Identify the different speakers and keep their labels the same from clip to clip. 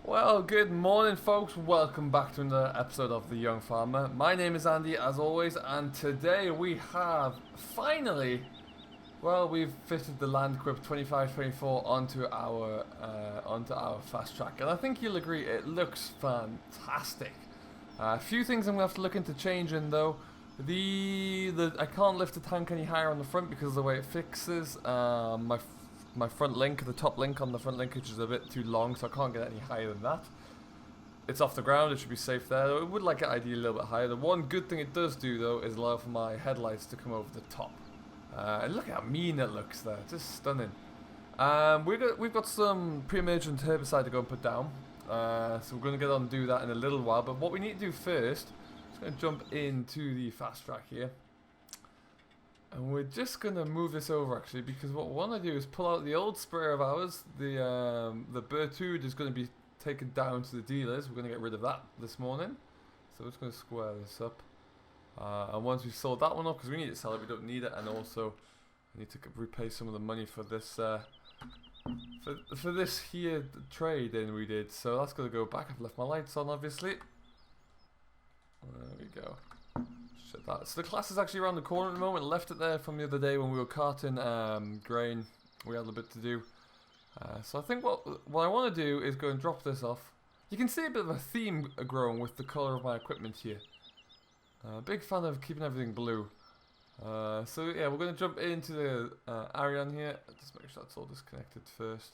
Speaker 1: Well, good morning, folks. Welcome back to another episode of The Young Farmer. My name is Andy, as always, and today we have finally, we've fitted the Land Equip 2524 onto our fast track, and I think you'll agree it looks fantastic. A few things I'm gonna have to look into changing though. I can't lift the tank any higher on the front because of the way it fixes my front link, the top link on the front linkage is a bit too long, so I can't get any higher than that. It's off the ground, it should be safe there, though. It would like it ideally a little bit higher. The one good thing it does do, though, is allow for my headlights to come over the top. And look how mean it looks there, just stunning. We've got some pre-emergent herbicide to go and put down, so we're going to get on and do that in a little while. But what we need to do first, I'm just going to jump into the fast track here. And we're just going to move this over actually, because what we want to do is pull out the old sprayer of ours. The Berthaud is going to be taken down to the dealers. We're going to get rid of that this morning. So we're just going to square this up. And once we've sold that one off, because we need to sell it, we don't need it. And also, I need to repay some of the money for this for this here trade in we did. So that's going to go back. I've left my lights on, obviously. There we go. Shut that. So the class is actually around the corner at the moment. Left it there from the other day when we were carting grain. We had a bit to do. So I think what I want to do is go and drop this off. You can see a bit of a theme growing with the colour of my equipment here. Big fan of keeping everything blue. So yeah, we're going to jump into the area on here. Just make sure that's all disconnected first.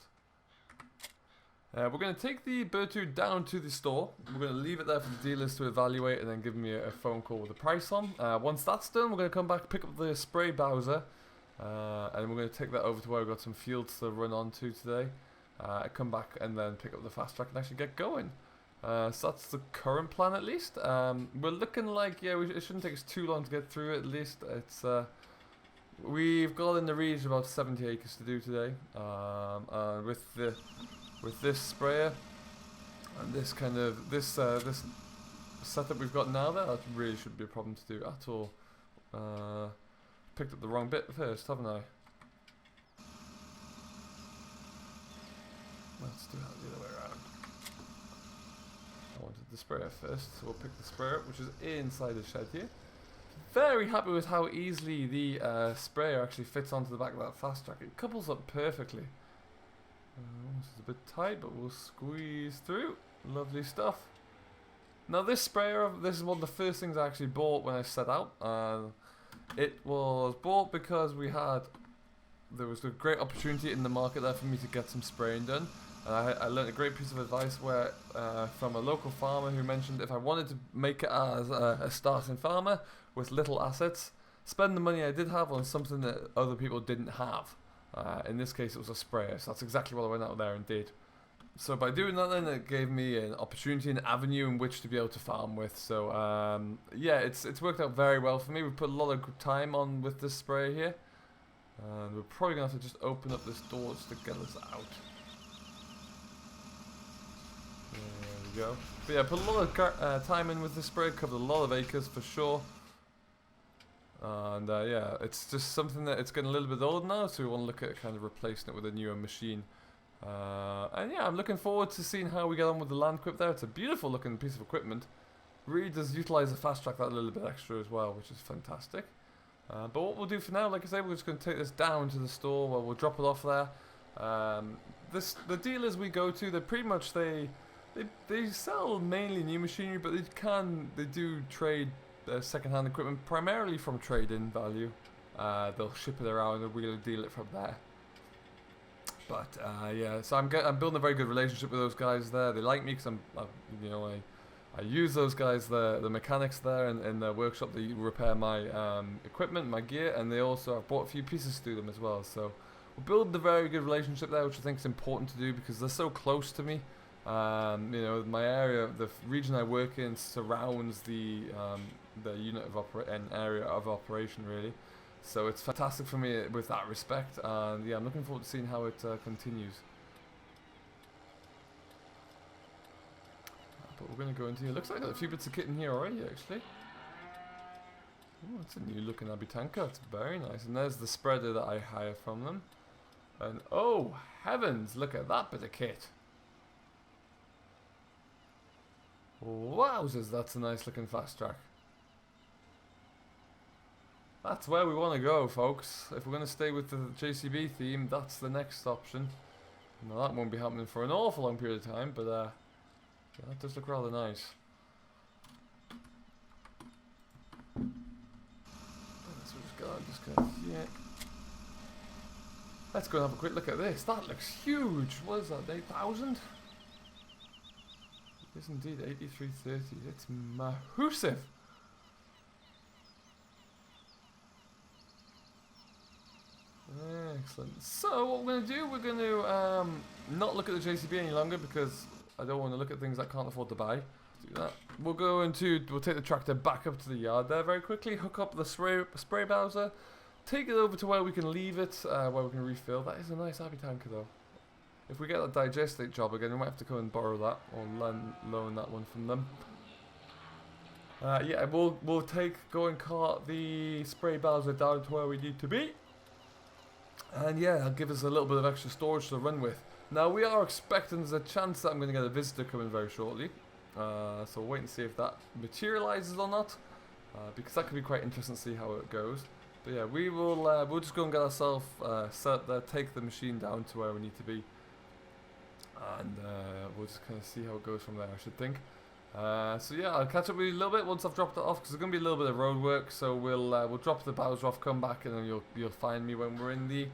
Speaker 1: We're going to take the Berthaud down to the store. We're going to leave it there for the dealers to evaluate and then give me a phone call with a price on. Once that's done, we're going to come back, pick up the spray Bowser, and we're going to take that over to where we've got some fields to run onto today. Come back and then pick up the fast track and actually get going. So that's the current plan at least. We're looking like, yeah, it shouldn't take us too long to get through it at least. It's we've got in the region about 70 acres to do today. And with this sprayer and this kind of this setup we've got now, that really shouldn't be a problem to do at all. Picked up the wrong bit first, haven't I? Let's do that the other way around. I wanted the sprayer first, so we'll pick the sprayer up, which is inside the shed here. Very happy with how easily the sprayer actually fits onto the back of that fast track. It couples up perfectly. This is a bit tight, but we'll squeeze through. Lovely stuff. Now this sprayer, this is one of the first things I actually bought when I set out. It was bought because there was a great opportunity in the market there for me to get some spraying done. And I learned a great piece of advice from a local farmer who mentioned if I wanted to make it as a starting farmer with little assets, spend the money I did have on something that other people didn't have. In this case it was a sprayer, so that's exactly what I went out there and did. So by doing that then, it gave me an opportunity, an avenue in which to be able to farm with. So yeah, it's worked out very well for me. We've put a lot of time on with this sprayer here. And we're probably going to have to just open up this door just to get us out. There we go. But yeah, put a lot of time in with this sprayer, covered a lot of acres for sure. And yeah, it's just something that it's getting a little bit old now, so we want to look at kind of replacing it with a newer machine. And yeah, I'm looking forward to seeing how we get on with the Land Equip there. It's a beautiful looking piece of equipment. Really does utilise the fast track that a little bit extra as well, which is fantastic. But what we'll do for now, like I say, we're just going to take this down to the store where we'll drop it off there. The dealers we go to, they're pretty much, they sell mainly new machinery, but they do trade second-hand equipment primarily from trade-in value. They'll ship it around and we'll deal it from there. But yeah, so I'm building a very good relationship with those guys there. They like me because I use those guys, the mechanics there in the workshop. They repair my equipment, my gear, and they also I've bought a few pieces to do them as well. So we're building a very good relationship there, which I think is important to do because they're so close to me. My area, the region I work in, surrounds the unit of area of operation really. So it's fantastic for me with that respect, and yeah, I'm looking forward to seeing how it continues. But we're going to go into here. Looks like there's a few bits of kit in here already, actually. Oh, that's a new looking Abitanka. It's very nice. And there's the spreader that I hire from them. And oh, heavens, look at that bit of kit. Wowzers, that's a nice looking fast track. That's where we want to go, folks. If we're going to stay with the JCB theme, that's the next option. Now that won't be happening for an awful long period of time, but yeah, that does look rather nice. Let's go and have a quick look at this. That looks huge. What is that, 8,000? It is indeed 8330. It's massive. Excellent. So what we're going to do, we're going to not look at the JCB any longer because I don't want to look at things I can't afford to buy. Do that. We'll take the tractor back up to the yard there very quickly, hook up the spray bowser, take it over to where we can leave it, where we can refill. That is a nice heavy tanker though. If we get that digestate job again, we might have to come and borrow that or loan that one from them. Yeah, we'll go and cart the spray bowser down to where we need to be. And yeah, that'll give us a little bit of extra storage to run with. Now we are expecting there's a chance that I'm going to get a visitor coming very shortly. So we'll wait and see if that materializes or not. Because that could be quite interesting to see how it goes. But yeah, we'll just go and get ourselves set up there, take the machine down to where we need to be. And we'll just kind of see how it goes from there, I should think. So yeah, I'll catch up with you a little bit once I've dropped it off, because there's going to be a little bit of road work. So we'll drop the bowser off, come back, and then you'll find me when we're in the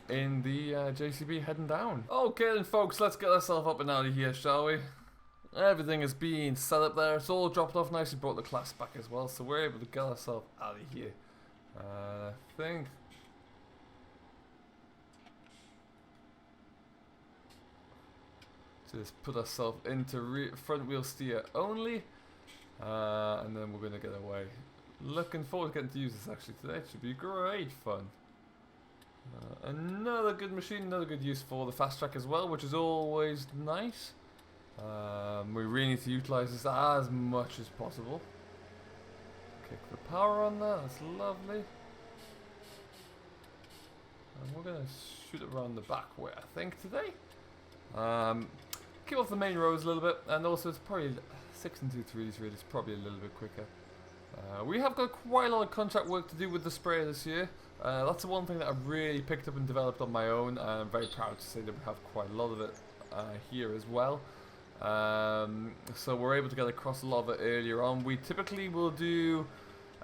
Speaker 1: JCB heading down. Okay then folks, let's get ourselves up and out of here, shall we? Everything is being set up there, it's all dropped off nicely, brought the class back as well, so we're able to get ourselves out of here. I think just put ourselves into front wheel steer only, and then we're going to get away. Looking forward to getting to use this actually today, it should be great fun. Another good machine, another good use for the fast track as well, which is always nice. We really need to utilise this as much as possible. Kick the power on there, that's lovely. And we're going to shoot it around the back way, I think, today. Keep off the main roads a little bit, and also it's probably 6 and 2 3s really, it's probably a little bit quicker. We have got quite a lot of contract work to do with the sprayer this year. That's the one thing that I've really picked up and developed on my own, and I'm very proud to say that we have quite a lot of it here as well. So we're able to get across a lot of it earlier on. We typically will do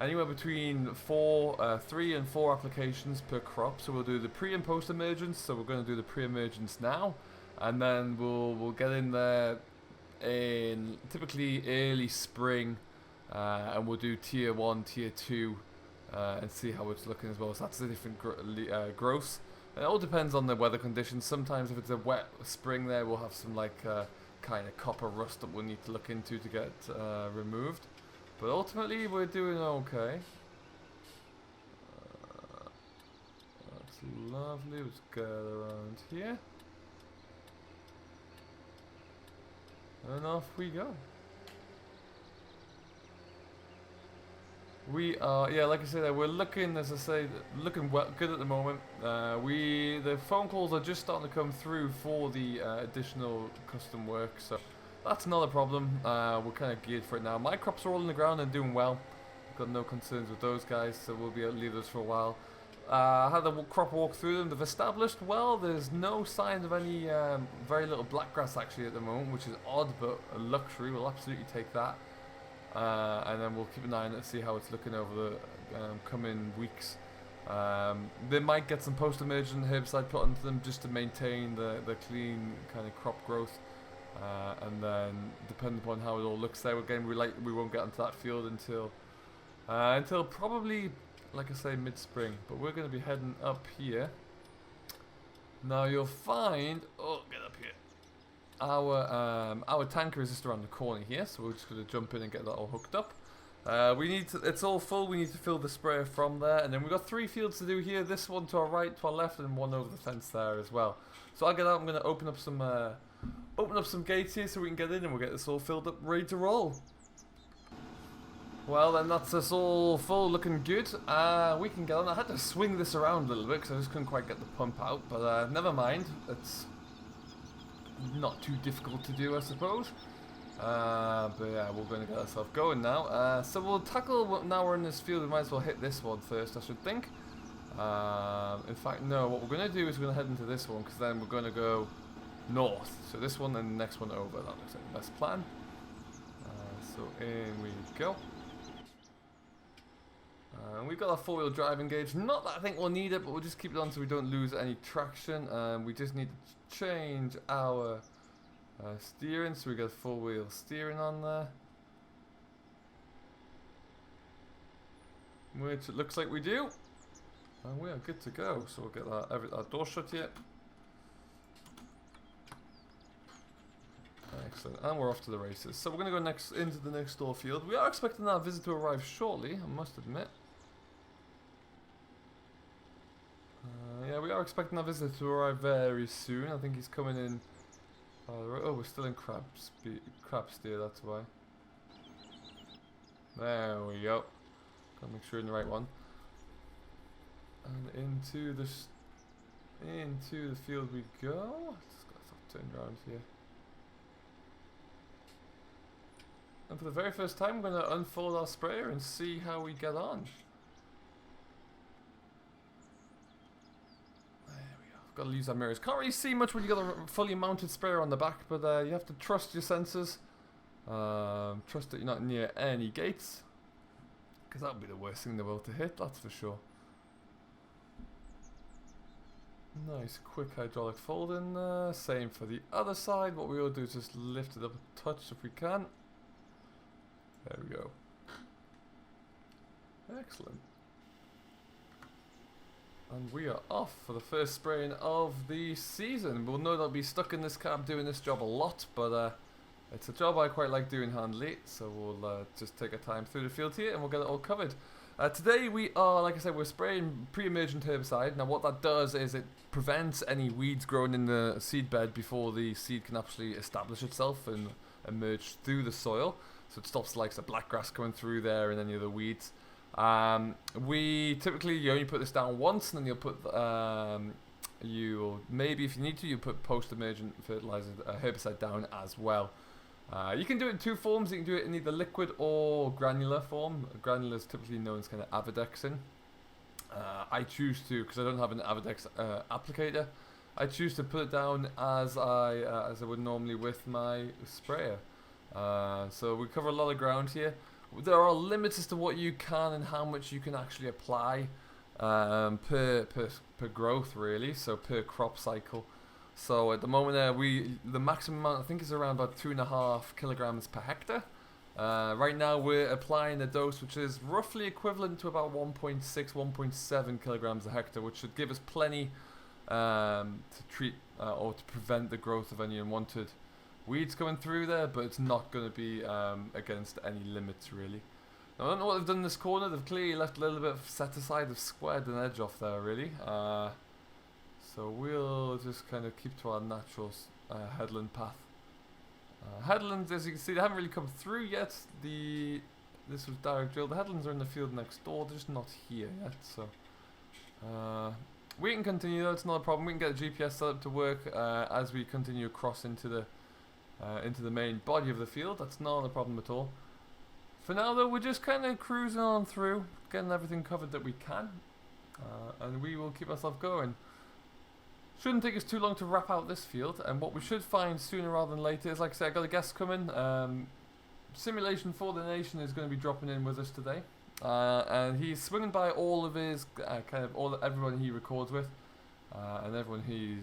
Speaker 1: anywhere between 3 and 4 applications per crop. So we'll do the pre and post emergence. So we're going to do the pre-emergence now, and then we'll get in there in typically early spring, and we'll do tier 1, tier 2, and see how it's looking as well. So that's the different growths. It all depends on the weather conditions. Sometimes if it's a wet spring there, we'll have some like kind of copper rust that we'll need to look into to get removed. But ultimately we're doing okay. That's lovely. Let's get around here. And off we go. We are, yeah, like I said, we're looking, as I say, looking good at the moment. The phone calls are just starting to come through for the additional custom work, so that's not a problem. We're kind of geared for it now. My crops are all in the ground and doing well. Got no concerns with those guys, so we'll be able to leave those for a while. I had the crop walk through them. They've established well. There's no signs of any, very little blackgrass actually at the moment, which is odd, but a luxury. We'll absolutely take that. And then we'll keep an eye on it to see how it's looking over the coming weeks. They might get some post-emergent herbicide put onto them just to maintain the clean kind of crop growth. And then, depending upon how it all looks there, again, we won't get onto that field until probably, like I say, mid-spring. But we're going to be heading up here. Now you'll find, oh, get up here. Our tanker is just around the corner here, so we're just going to jump in and get that all hooked up. It's all full. We need to fill the sprayer from there, and then we've got 3 fields to do here. This one to our right, to our left, and one over the fence there as well. So I'll get out. I'm going to open up some gates here so we can get in, and we'll get this all filled up, ready to roll. Well, then that's us all full, looking good. We can get on. I had to swing this around a little bit because I just couldn't quite get the pump out, but never mind. It's not too difficult to do, I suppose. But yeah, we're going to get ourselves going now. So we'll tackle, now we're in this field, we might as well hit this one first, I should think. In fact, no, what we're going to do is we're going to head into this one, because then we're going to go north. So this one and the next one over, that looks like the best plan. So in we go. We've got our four-wheel drive engaged. Not that I think we'll need it, but we'll just keep it on so we don't lose any traction. We just need to change our steering, so we got four-wheel steering on there. Which it looks like we do. And we are good to go. So we'll get our door shut here. Excellent, and we're off to the races. So we're going to go into the next door field. We are expecting our visit to arrive shortly, I must admit. Yeah, we are expecting our visit to arrive very soon. I think he's coming in. Oh, we're still in crab steer, that's why. There we go. Gotta make sure you're in the right one. And into the field we go. Just gotta stop turning around here. And for the very first time, we're going to unfold our sprayer and see how we get on. There we go. Got to use our mirrors. Can't really see much when you got a fully mounted sprayer on the back, but you have to trust your senses. Trust that you're not near any gates, because that would be the worst thing in the world to hit, that's for sure. Nice quick hydraulic fold in there. Same for the other side. What we will do is just lift it up a touch if we can. There we go. Excellent. And we are off for the first spraying of the season. We'll no doubt be stuck in this cab doing this job a lot, but it's a job I quite like doing handily, so we'll just take our time through the field here and we'll get it all covered. Today we are, like I said, we're spraying pre-emergent herbicide. Now what that does is it prevents any weeds growing in the seed bed before the seed can actually establish itself and emerge through the soil. So it stops the likes of black grass coming through there and any other weeds. We typically, you only put this down once, and then you'll put, maybe if you need to, you put post-emergent fertilizer herbicide down as well. You can do it in two forms. You can do it in either liquid or granular form. Granular is typically known as kind of Avidexin. I choose to, because I don't have an Avidex applicator, I choose to put it down as I would normally with my sprayer. So we cover a lot of ground here. There are limits as to what you can and how much you can actually apply per growth, really. So per crop cycle. So at the moment, the maximum amount I think is around about 2.5 kilograms per hectare. Right now we're applying a dose which is roughly equivalent to about 1.6, 1.7 kilograms a hectare, which should give us plenty to treat or to prevent the growth of any unwanted weeds coming through there, but it's not going to be against any limits, really. Now, I don't know what they've done in this corner. They've clearly left a little bit of set aside. They've squared an edge off there, really. So we'll just kind of keep to our natural headland path. Headlands, as you can see, they haven't really come through yet. This was direct drill. The headlands are in the field next door. They're just not here yet. So we can continue. That's not a problem. We can get the GPS set up to work as we continue across into the main body of the field. That's not a problem at all. For now though, we're just kind of cruising on through, getting everything covered that we can, and we will keep ourselves going. Shouldn't take us too long to wrap out this field, and what we should find sooner rather than later is, like I said, I got a guest coming. Simulationforthenation is going to be dropping in with us today, and he's swinging by all of his everyone he records with. And everyone he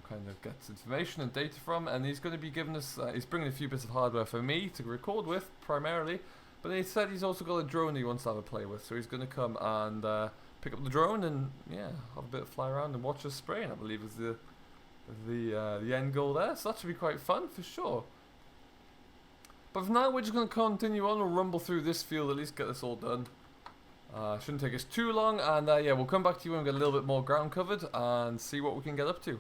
Speaker 1: kind of gets information and data from, and he's going to be giving us, he's bringing a few bits of hardware for me to record with primarily, but he said he's also got a drone he wants to have a play with, so he's going to come and pick up the drone and have a bit of fly around and watch us spraying, I believe is the end goal there, so that should be quite fun for sure. But for now we're just going to continue on, we'll rumble through this field, at least get this all done. Shouldn't take us too long, and we'll come back to you when we get a little bit more ground covered and see what we can get up to.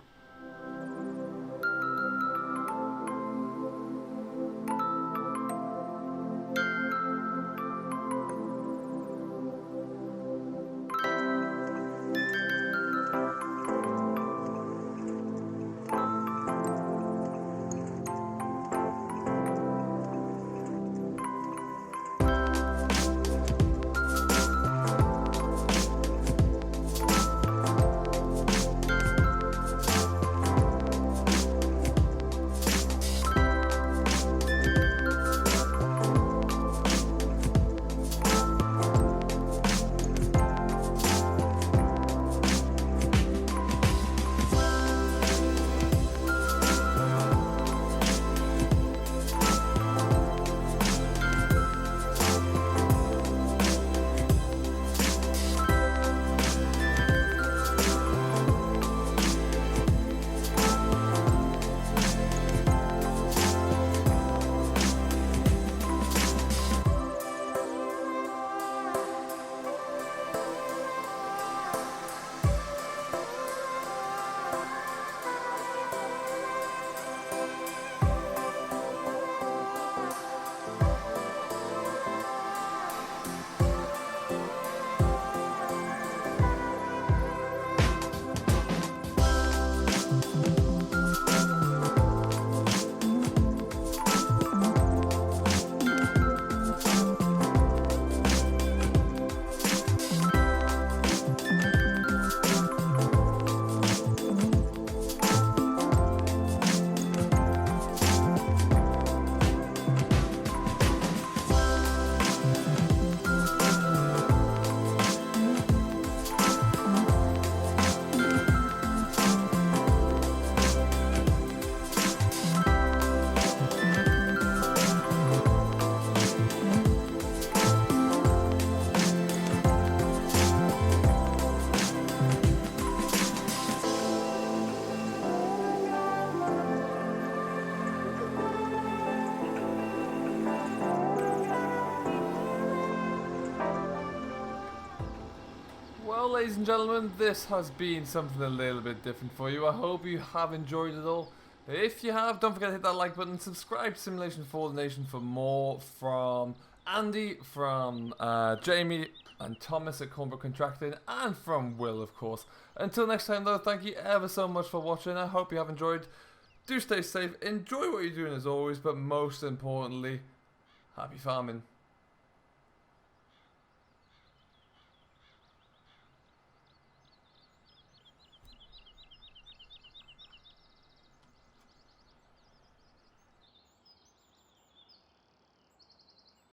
Speaker 1: ladies and gentlemen, this has been something a little bit different for you. I hope you have enjoyed it all. If you have, don't forget to hit that like button, subscribe to Simulation for the Nation for more from Andy, from Jamie and Thomas at Cornbrook Contracting, and from Will, of course. Until next time though, thank you ever so much for watching. I hope you have enjoyed. Do stay safe, enjoy what you're doing as always, but most importantly, happy farming.